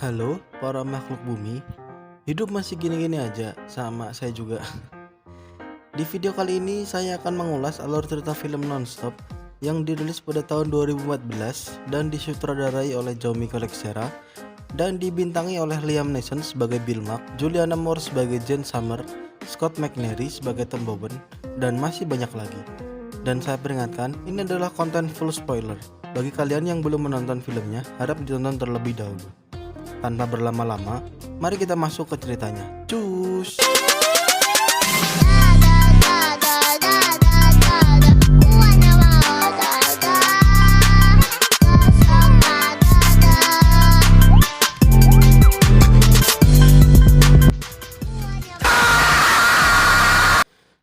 Halo para makhluk bumi, hidup masih gini-gini aja, sama saya juga. Di video kali ini saya akan mengulas alur cerita film Nonstop yang dirilis pada tahun 2014 dan disutradarai oleh Jaume Collet-Serra dan dibintangi oleh Liam Neeson sebagai Bill Mack, Julianne Moore sebagai Jane Summer, Scott McNairy sebagai Tom Bowen, dan masih banyak lagi. Dan saya peringatkan, ini adalah konten full spoiler. Bagi kalian yang belum menonton filmnya, harap ditonton terlebih dahulu. Tanpa berlama-lama, mari kita masuk ke ceritanya. Cus!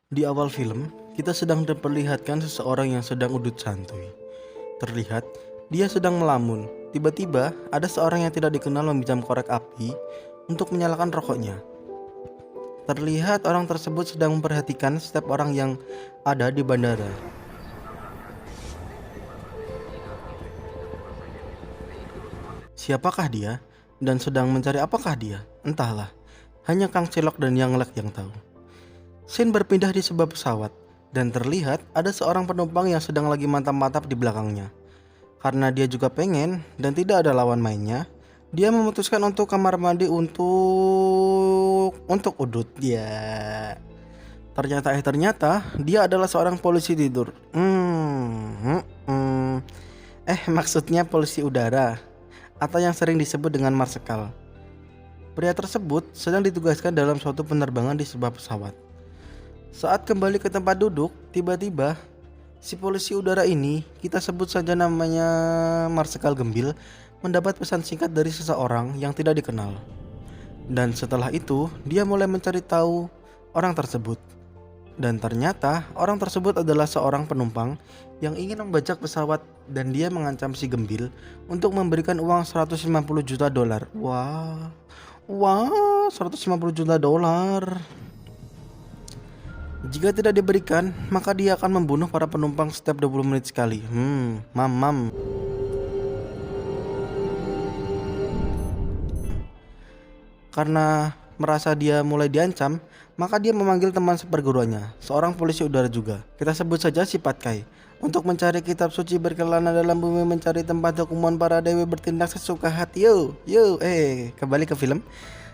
Di awal film, kita sedang diperlihatkan seseorang yang sedang udut santuy. Terlihat, dia sedang melamun. Tiba-tiba, ada seorang yang tidak dikenal meminjam korek api untuk menyalakan rokoknya. Terlihat orang tersebut sedang memperhatikan setiap orang yang ada di bandara. Siapakah dia? Dan sedang mencari apakah dia? Entahlah, hanya Kang Cilok dan Yang Lek yang tahu. Scene berpindah di sebuah pesawat, dan terlihat ada seorang penumpang yang sedang lagi mantap-mantap di belakangnya. Karena dia juga pengen dan tidak ada lawan mainnya, dia memutuskan untuk kamar mandi untuk udut. Ya. Ternyata dia adalah seorang polisi tidur. Maksudnya polisi udara atau yang sering disebut dengan marsekal. Pria tersebut sedang ditugaskan dalam suatu penerbangan di sebuah pesawat. Saat kembali ke tempat duduk, tiba-tiba si polisi udara ini, kita sebut saja namanya Marsekal Gembil, mendapat pesan singkat dari seseorang yang tidak dikenal. Dan setelah itu, dia mulai mencari tahu orang tersebut. Dan ternyata orang tersebut adalah seorang penumpang yang ingin membajak pesawat dan dia mengancam si Gembil untuk memberikan uang 150 juta dolar. Wah, 150 juta dolar. Jika tidak diberikan, maka dia akan membunuh para penumpang setiap 20 menit sekali. Mam. Karena merasa dia mulai diancam, maka dia memanggil teman seperguruannya, seorang polisi udara juga. Kita sebut saja si Patkai, untuk mencari kitab suci berkelana dalam bumi, mencari tempat hukuman para dewi, bertindak sesuka hati. Kembali ke film.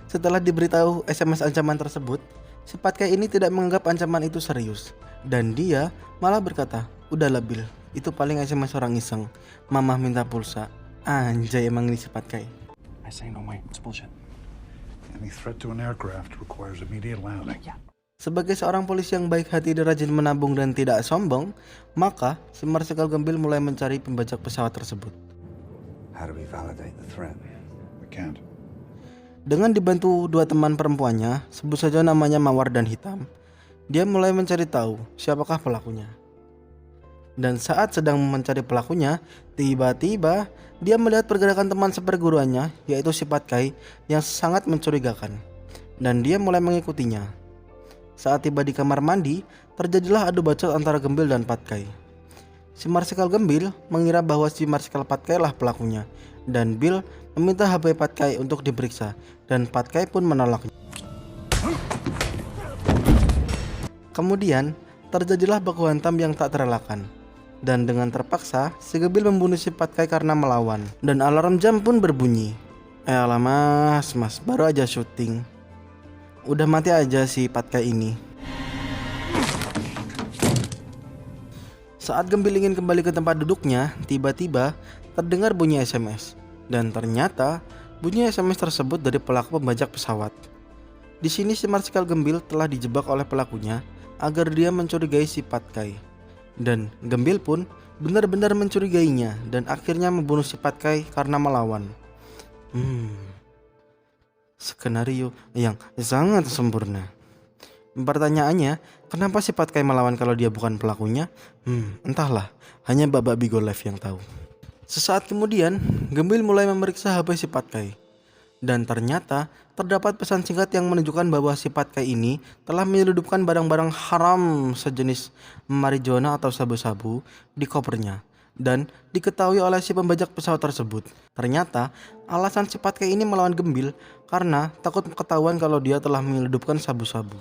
Setelah diberitahu SMS ancaman tersebut, si Patkai ini tidak menganggap ancaman itu serius. Dan dia malah berkata, "Udahlah Bill, itu paling SMS orang iseng. Mamah minta pulsa." Anjay, emang ini si Patkai. I say no way, it's bullshit. Any threat to an aircraft requires immediate landing. Sebagai seorang polisi yang baik hati dan rajin menabung dan tidak sombong, maka si Marsekal Gembil mulai mencari pembajak pesawat tersebut. How do we validate the threat? We can't. Dengan dibantu dua teman perempuannya, sebut saja namanya Mawar dan Hitam, dia mulai mencari tahu siapakah pelakunya. Dan saat sedang mencari pelakunya, tiba-tiba dia melihat pergerakan teman seperguruannya, yaitu si Patkai, yang sangat mencurigakan. Dan dia mulai mengikutinya. Saat tiba di kamar mandi, terjadilah adu bacot antara Gembil dan Patkai. Si Marsekal Gembil mengira bahwa si Marsekal Patkai lah pelakunya, dan Bill meminta HP Patkai untuk diperiksa, dan Patkai pun menolaknya. Kemudian terjadilah baku hantam yang tak terelakkan, dan dengan terpaksa si Gembil membunuh si Patkai karena melawan, dan alarm jam pun berbunyi. Alamak, mas, baru aja syuting, udah mati aja si Patkai ini. Saat Gembil ingin kembali ke tempat duduknya, tiba-tiba terdengar bunyi SMS. Dan ternyata bunyi SMS tersebut dari pelaku pembajak pesawat. Di sini si Marsekal Gembil telah dijebak oleh pelakunya agar dia mencurigai si Patkai. Dan Gembil pun benar-benar mencurigainya dan akhirnya membunuh si Patkai karena melawan. Skenario yang sangat sempurna. Pertanyaannya, kenapa si Patkai melawan kalau dia bukan pelakunya? Entahlah, hanya Babak Bigo Live yang tahu. Sesaat kemudian, Gembil mulai memeriksa HP si Patkai. Dan ternyata terdapat pesan singkat yang menunjukkan bahwa si Patkai ini telah menyelundupkan barang-barang haram sejenis marijuana atau sabu-sabu di kopernya. Dan diketahui oleh si pembajak pesawat tersebut. Ternyata alasan si Patkai ini melawan Gembil karena takut ketahuan kalau dia telah menyelundupkan sabu-sabu.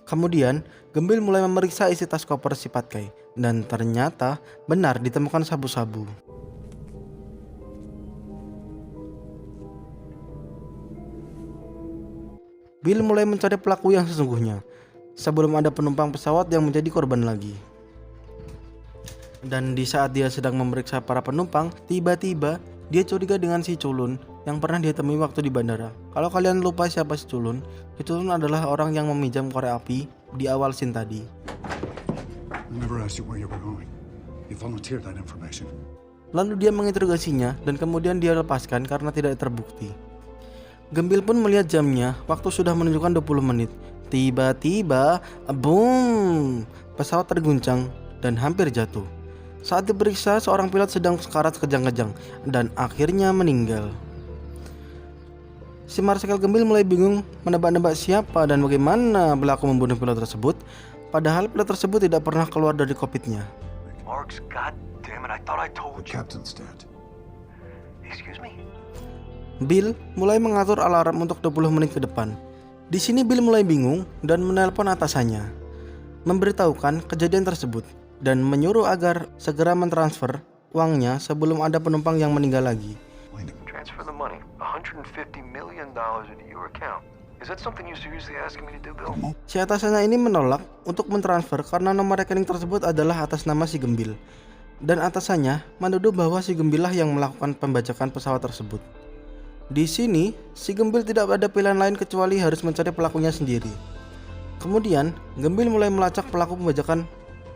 Kemudian Gembil mulai memeriksa isi tas koper si Patkai dan ternyata benar ditemukan sabu-sabu. Bill mulai mencari pelaku yang sesungguhnya sebelum ada penumpang pesawat yang menjadi korban lagi. Dan di saat dia sedang memeriksa para penumpang, tiba-tiba dia curiga dengan si Culun yang pernah dia temui waktu di bandara. Kalau kalian lupa siapa si Culun adalah orang yang meminjam korek api di awal scene tadi. I never asked you where you were going. You volunteered that information. Lalu dia menginterogasinya dan kemudian dia lepaskan karena tidak terbukti. Gembil pun melihat jamnya, waktu sudah menunjukkan 20 menit. Tiba-tiba, boom! Pesawat terguncang dan hampir jatuh. Saat diperiksa, seorang pilot sedang sekarat kejang-kejang dan akhirnya meninggal. Si Marsikal Gembil mulai bingung menebak-nebak siapa dan bagaimana pelaku membunuh pilot tersebut, padahal pilot tersebut tidak pernah keluar dari kokpitnya. Marks, god damn it, I thought I told The you. captain's dead. Excuse me? Bill mulai mengatur alarm untuk 20 menit ke depan. Di sini Bill mulai bingung dan menelpon atasannya, memberitahukan kejadian tersebut dan menyuruh agar segera mentransfer uangnya sebelum ada penumpang yang meninggal lagi. Transfer the money, $150 million into your account. Is that something you seriously asking me to do, Bill? Si atasannya ini menolak untuk mentransfer karena nomor rekening tersebut adalah atas nama si Gembil. Dan atasannya menuduh bahwa si Gembil lah yang melakukan pembajakan pesawat tersebut. Di sini, si Gembil tidak ada pilihan lain kecuali harus mencari pelakunya sendiri. Kemudian, Gembil mulai melacak pelaku pembajakan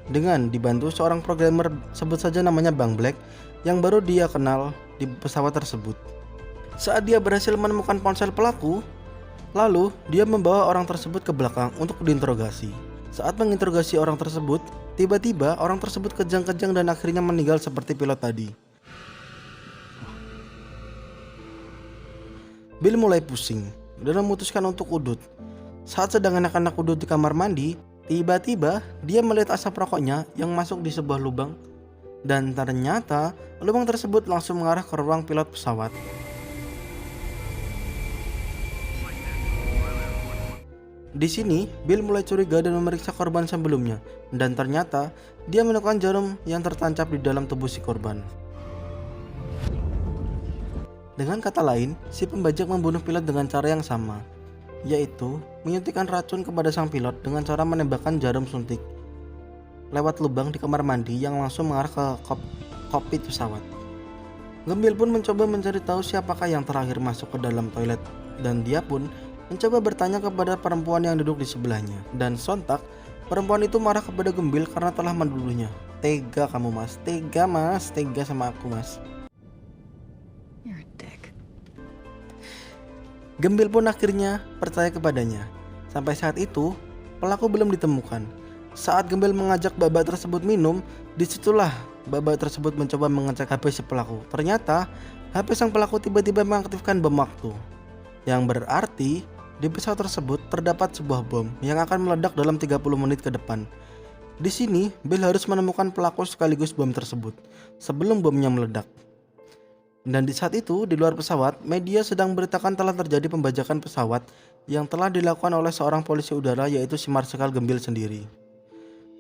dengan dibantu seorang programmer, sebut saja namanya Bang Black, yang baru dia kenal di pesawat tersebut. Saat dia berhasil menemukan ponsel pelaku, lalu dia membawa orang tersebut ke belakang untuk diinterogasi. Saat menginterogasi orang tersebut, tiba-tiba orang tersebut kejang-kejang dan akhirnya meninggal seperti pilot tadi. Bill mulai pusing dan memutuskan untuk udut. Saat sedang anak-anak udut di kamar mandi, tiba-tiba dia melihat asap rokoknya yang masuk di sebuah lubang. Dan ternyata lubang tersebut langsung mengarah ke ruang pilot pesawat. Di sini, Bill mulai curiga dan memeriksa korban sebelumnya. Dan ternyata dia menemukan jarum yang tertancap di dalam tubuh si korban. Dengan kata lain, si pembajak membunuh pilot dengan cara yang sama, yaitu menyuntikkan racun kepada sang pilot dengan cara menembakkan jarum suntik lewat lubang di kamar mandi yang langsung mengarah ke kokpit pesawat. Gembil pun mencoba mencari tahu siapakah yang terakhir masuk ke dalam toilet, dan dia pun mencoba bertanya kepada perempuan yang duduk di sebelahnya. Dan sontak, perempuan itu marah kepada Gembil karena telah menuduhnya. Tega kamu mas, tega sama aku mas. Gembil pun akhirnya percaya kepadanya. Sampai saat itu, pelaku belum ditemukan. Saat Gembil mengajak babak tersebut minum, disitulah babak tersebut mencoba mengecek HP si pelaku. Ternyata, HP sang pelaku tiba-tiba mengaktifkan bom waktu. Yang berarti, di pesawat tersebut terdapat sebuah bom yang akan meledak dalam 30 menit ke depan. Di sini, Bill harus menemukan pelaku sekaligus bom tersebut sebelum bomnya meledak. Dan di saat itu, di luar pesawat, media sedang beritakan telah terjadi pembajakan pesawat yang telah dilakukan oleh seorang polisi udara, yaitu si Marsikal Gembil sendiri.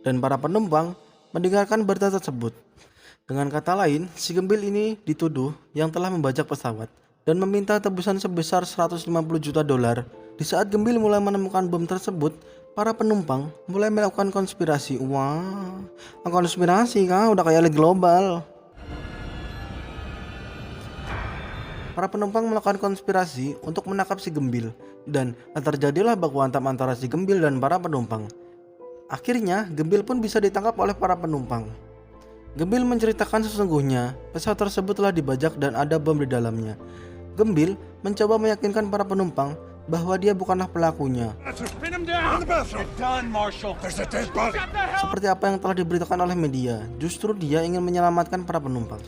Dan para penumpang mendengarkan berita tersebut. Dengan kata lain, si Gembil ini dituduh yang telah membajak pesawat dan meminta tebusan sebesar $150 juta. Di saat Gembil mulai menemukan bom tersebut, para penumpang mulai melakukan konspirasi. Wah, konspirasi kah? Udah kayak Liga Global. Para penumpang melakukan konspirasi untuk menangkap si Gembil, dan terjadilah baku hantam antara si Gembil dan para penumpang. Akhirnya, Gembil pun bisa ditangkap oleh para penumpang. Gembil menceritakan sesungguhnya pesawat tersebut telah dibajak dan ada bom di dalamnya. Gembil mencoba meyakinkan para penumpang bahwa dia bukanlah pelakunya. Seperti apa yang telah diberitakan oleh media, justru dia ingin menyelamatkan para penumpang.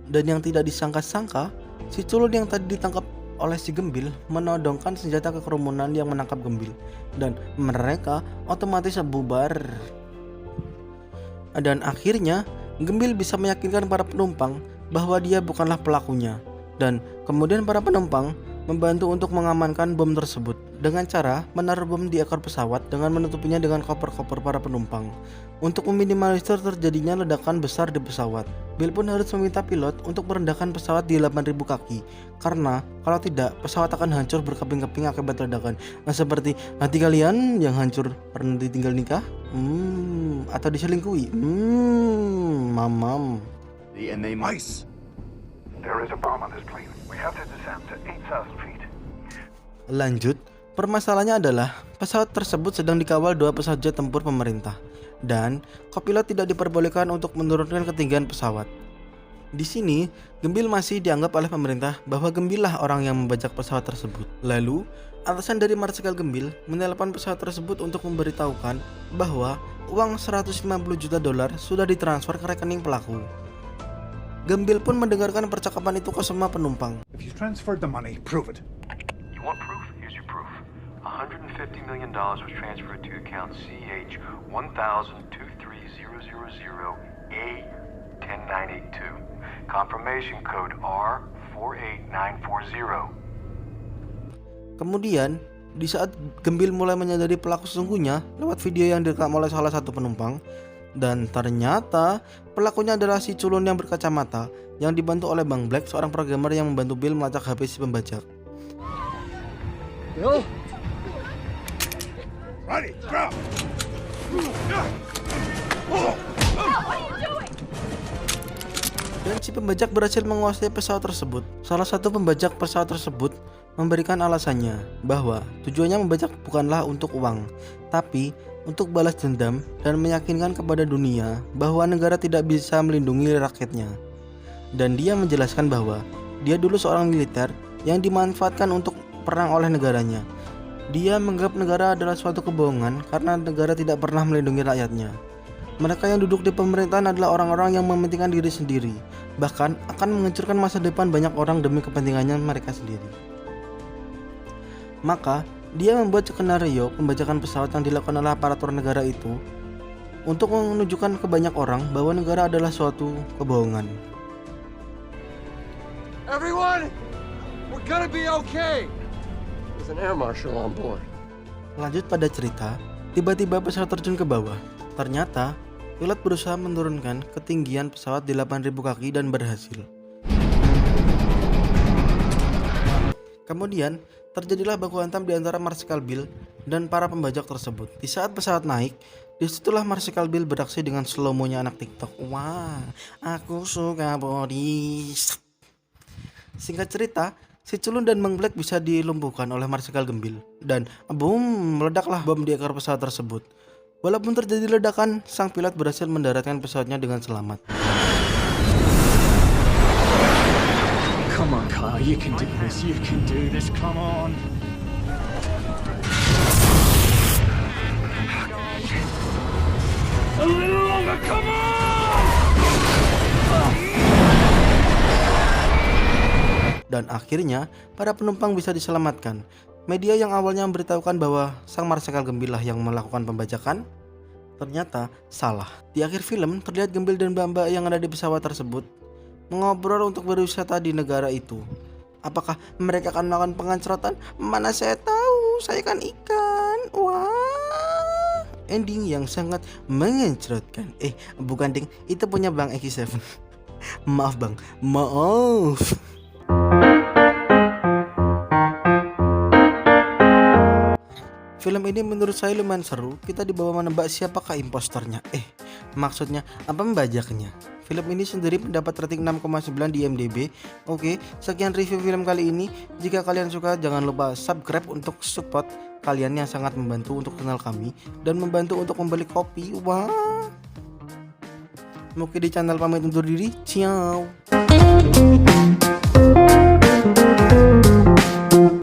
Dan yang tidak disangka-sangka, si Culun yang tadi ditangkap oleh si Gembil menodongkan senjata ke kerumunan yang menangkap Gembil dan mereka otomatis bubar. Dan akhirnya Gembil bisa meyakinkan para penumpang bahwa dia bukanlah pelakunya, dan kemudian para penumpang membantu untuk mengamankan bom tersebut dengan cara menaruh bom di ekor pesawat dengan menutupinya dengan koper-koper para penumpang untuk meminimalisir terjadinya ledakan besar di pesawat. Bill pun harus meminta pilot untuk merendahkan pesawat di 8.000 kaki karena kalau tidak pesawat akan hancur berkeping-keping akibat ledakan. Nah, seperti hati kalian yang hancur pernah ditinggal nikah atau diselingkuhi. Mamam. Ice! There is a bomb on this plane. We have to descend to 8,000 feet. Lanjut, permasalahannya adalah pesawat tersebut sedang dikawal 2 pesawat jet tempur pemerintah dan kopilot tidak diperbolehkan untuk menurunkan ketinggian pesawat. Di sini, Gembil masih dianggap oleh pemerintah bahwa Gembil lah orang yang membajak pesawat tersebut. Lalu, atasan dari Marsikal Gembil menelpon pesawat tersebut untuk memberitahukan bahwa uang 150 juta dolar sudah ditransfer ke rekening pelaku. Gembil pun mendengarkan percakapan itu ke semua penumpang. If you transferred the money, prove it. You want proof? Here's your proof. $150 million was transferred to account CH 1,023,000A10982. Confirmation code R48940. Kemudian, di saat Gembil mulai menyadari pelaku sesungguhnya lewat video yang direkam oleh salah satu penumpang, dan ternyata pelakunya adalah si culun yang berkacamata yang dibantu oleh Bang Black, seorang programmer yang membantu Bill melacak HP si pembajak. Bill? Ready, go! Dan si pembajak berhasil menguasai pesawat tersebut. Salah satu pembajak pesawat tersebut memberikan alasannya bahwa tujuannya membajak bukanlah untuk uang, tapi untuk balas dendam dan meyakinkan kepada dunia bahwa negara tidak bisa melindungi rakyatnya. Dan dia menjelaskan bahwa dia dulu seorang militer yang dimanfaatkan untuk perang oleh negaranya. Dia menganggap negara adalah suatu kebohongan karena negara tidak pernah melindungi rakyatnya. Mereka yang duduk di pemerintahan adalah orang-orang yang mementingkan diri sendiri, bahkan akan menghancurkan masa depan banyak orang demi kepentingannya mereka sendiri. Maka dia membuat skenario pembajakan pesawat yang dilakukan oleh aparatur negara itu untuk menunjukkan ke banyak orang bahwa negara adalah suatu kebohongan. Everyone, we're gonna be okay. There's an air marshal on board. Lanjut pada cerita, tiba-tiba pesawat terjun ke bawah. Ternyata, pilot berusaha menurunkan ketinggian pesawat di 8.000 kaki dan berhasil. Kemudian, terjadilah baku hantam di antara Marsikal Bill dan para pembajak tersebut. Di saat pesawat naik, disitulah Marsikal Bill beraksi dengan slow-mo-nya anak TikTok. Wah, aku suka body. Singkat cerita, si culun dan Bang Black bisa dilumpuhkan oleh Marsikal Gembil. Dan boom, meledaklah bom di ekor pesawat tersebut. Walaupun terjadi ledakan, sang pilot berhasil mendaratkan pesawatnya dengan selamat. Come on, Kyle, you can do this, come on. A little longer, come on! Dan akhirnya, para penumpang bisa diselamatkan. Media yang awalnya memberitahukan bahwa sang Marsikal Gembil lah yang melakukan pembajakan, ternyata salah. Di akhir film, terlihat Gembil dan mbak-mbak yang ada di pesawat tersebut mengobrol untuk berwisata di negara itu. Apakah mereka akan melakukan pengancrotan? Mana saya tahu, saya kan ikan. Wah, ending yang sangat mengencrotkan. Bukan ding, itu punya Bang Eki7. Maaf bang, maaf. Film ini menurut saya lumayan seru. Kita dibawa menebak siapakah impostornya. Maksudnya apa membajaknya. Film ini sendiri mendapat rating 6,9 di IMDb. Oke, sekian review film kali ini. Jika kalian suka, jangan lupa subscribe untuk support kalian yang sangat membantu untuk channel kami dan membantu untuk membeli kopi. Wah. Oke, di channel pamit undur diri. Ciao.